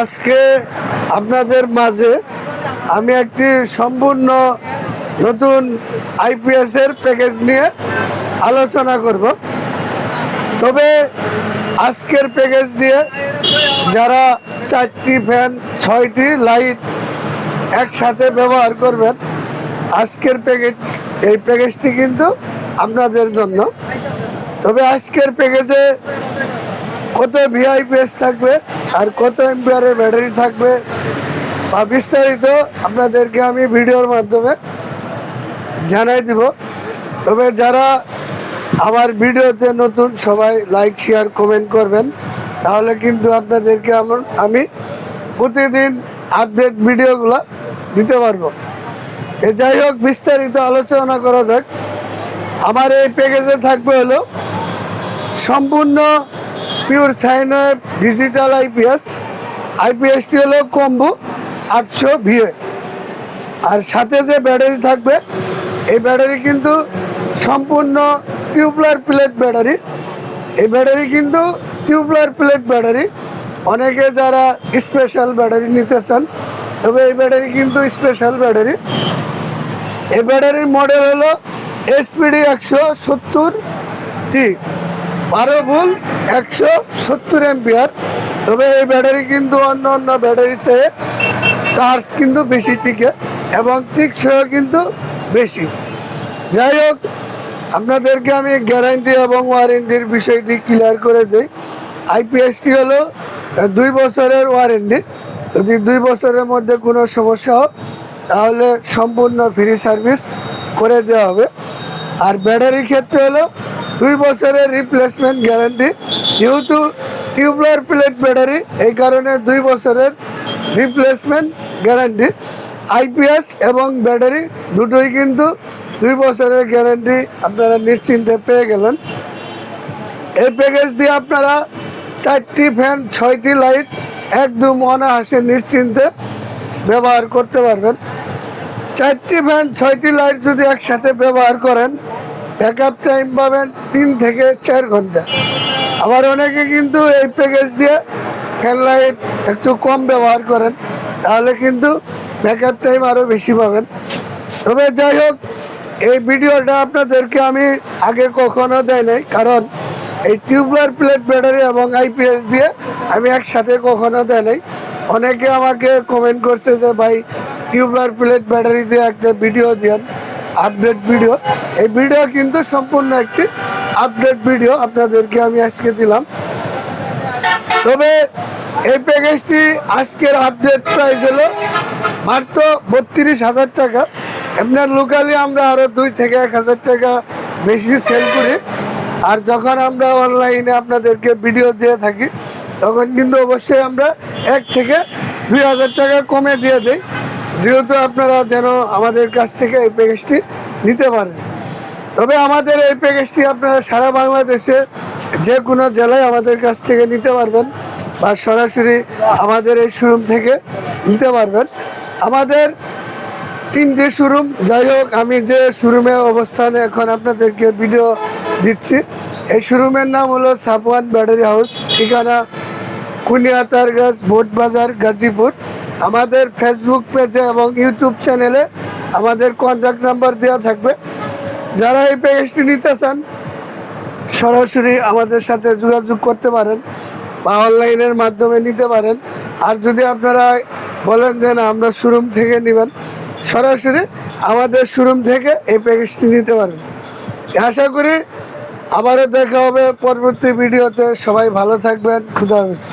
আজকে আপনাদের মাঝে আমি একটি সম্পূর্ণ নতুন আইপিএস এর প্যাকেজ নিয়ে আলোচনা করব। তবে আজকের প্যাকেজ দিয়ে যারা 4টি ফ্যান 6টি লাইট একসাথে ব্যবহার করবেন, আজকের এই প্যাকেজটি কিন্তু আপনাদের জন্য। তবে আজকের প্যাকেজে কত ভিআইপিএস থাকবে আর কত এম্পিয়ারের ব্যাটারি থাকবে বা বিস্তারিত আপনাদেরকে আমি ভিডিওর মাধ্যমে জানাই দিব। তবে যারা আমার ভিডিওতে নতুন, সবাই লাইক শেয়ার কমেন্ট করবেন, তাহলে কিন্তু আপনাদেরকে আমি প্রতিদিন আপডেট ভিডিওগুলো দিতে পারবো। যাই হোক, বিস্তারিত আলোচনা করা যাক। আমার এই প্যাকেজে থাকবে হলো সম্পূর্ণ পিওর সাইন ওয়েভ ডিজিটাল আইপিএসটি হলো কম্বো 800 ভিএ। আর সাথে যে ব্যাটারি থাকবে, এই ব্যাটারি কিন্তু সম্পূর্ণ টিউবলার প্লেট ব্যাটারি। এই ব্যাটারি কিন্তু টিউবলার প্লেট ব্যাটারি। অনেকে যারা স্পেশাল ব্যাটারি নিতে চান, তবে এই ব্যাটারি কিন্তু স্পেশাল ব্যাটারি। এই ব্যাটারির মডেল হলো SPD 170T 12 ভোল্ট 170 এম্পিয়ার। তবে এই ব্যাটারি কিন্তু অন্য ব্যাটারি চেয়ে চার্জ কিন্তু বেশি টিকে এবং টিকসইও কিন্তু বেশি। যাই হোক, আপনাদেরকে আমি গ্যারান্টি এবং ওয়ারেন্টির বিষয়টি ক্লিয়ার করে দিই। আইপিএসটি হলো 2 বছরের ওয়ারেন্টি। যদি 2 বছরের মধ্যে কোনো সমস্যা হয়, তাহলে সম্পূর্ণ ফ্রি সার্ভিস করে দেওয়া হবে। আর ব্যাটারির ক্ষেত্রে হলো 2 বছরের রিপ্লেসমেন্ট গ্যারান্টি। যেহেতু টিউবলার প্লেট ব্যাটারি, এই কারণে 2 বছরের রিপ্লেসমেন্ট গ্যারান্টি। আইপিএস এবং ব্যাটারি দুটোই কিন্তু 2 বছরের গ্যারান্টি আপনারা নিশ্চিন্তে পেয়ে গেলেন। এই প্যাকেজ দিয়ে আপনারা 4টি ফ্যান 6টি লাইট একদম অনায়াসে নিশ্চিন্তে ব্যবহার করতে পারবেন। 4টি ফ্যান 6টি লাইট যদি একসাথে ব্যবহার করেন, ব্যাকআপ টাইম পাবেন 3 থেকে 4 ঘন্টা। আবার অনেকে কিন্তু এই প্যাকেজ দিয়ে ফ্যান লাইট একটু কম ব্যবহার করেন, তাহলে কিন্তু ব্যাকআপ টাইম আরও বেশি পাবেন। তবে যাই হোক, এই ভিডিওটা আপনাদেরকে আমি আগে কখনো দেয় নাই, কারণ এই টিউবলার প্লেট ব্যাটারি এবং আইপিএস দিয়ে আমি একসাথে কখনো দেয় নাই। অনেকে আমাকে কমেন্ট করছে যে ভাই, টিউবলার প্লেট ব্যাটারি দিয়ে একটা ভিডিও দেন, আপডেট ভিডিও। এই ভিডিও কিন্তু সম্পূর্ণ একটি আপডেট ভিডিও আপনাদেরকে আমি আজকে দিলাম। তবে এই প্যাকেজটি আজকের আপডেট প্রাইস হলো মাত্র 32,000 টাকা। এমনি লোকালি আমরা আরও 2 থেকে 1,000 টাকা বেশি সেল করি। আর যখন আমরা অনলাইনে আপনাদেরকে ভিডিও দিয়ে থাকি, তখন কিন্তু অবশ্যই আমরা 1 থেকে 2,000 টাকা কমে দিয়ে দিই, যেহেতু আপনারা যেন আমাদের কাছ থেকে এই প্যাকেজটি নিতে পারেন। তবে আমাদের এই প্যাকেজটি আপনারা সারা বাংলাদেশে যে কোনো জেলায় আমাদের কাছ থেকে নিতে পারবেন, বা সরাসরি আমাদের এই শোরুম থেকে নিতে পারবেন। আমাদের 3টি শোরুম। যাই হোক, আমি যে শোরুমে অবস্থানে এখন আপনাদেরকে ভিডিও দিচ্ছি, এই শোরুমের নাম হলো সাপওয়ান ব্যাটারি হাউস। ঠিকানা কুনিয়াতারগাছ বোট বাজার, গাজীপুর। আমাদের ফেসবুক পেজে এবং ইউটিউব চ্যানেলে আমাদের কন্ট্যাক্ট নাম্বার দেওয়া থাকবে। যারা এই প্যাকেজটি নিতে চান, সরাসরি আমাদের সাথে যোগাযোগ করতে পারেন বা অনলাইনের মাধ্যমে নিতে পারেন। আর যদি আপনারা বলেন যে না, আমরা শোরুম থেকে নেবেন, সরাসরি আমাদের শোরুম থেকে এই প্যাকেজটি নিতে পারেন। আশা করি আবারও দেখা হবে পরবর্তী ভিডিওতে। সবাই ভালো থাকবেন। খুদা হাফেজ।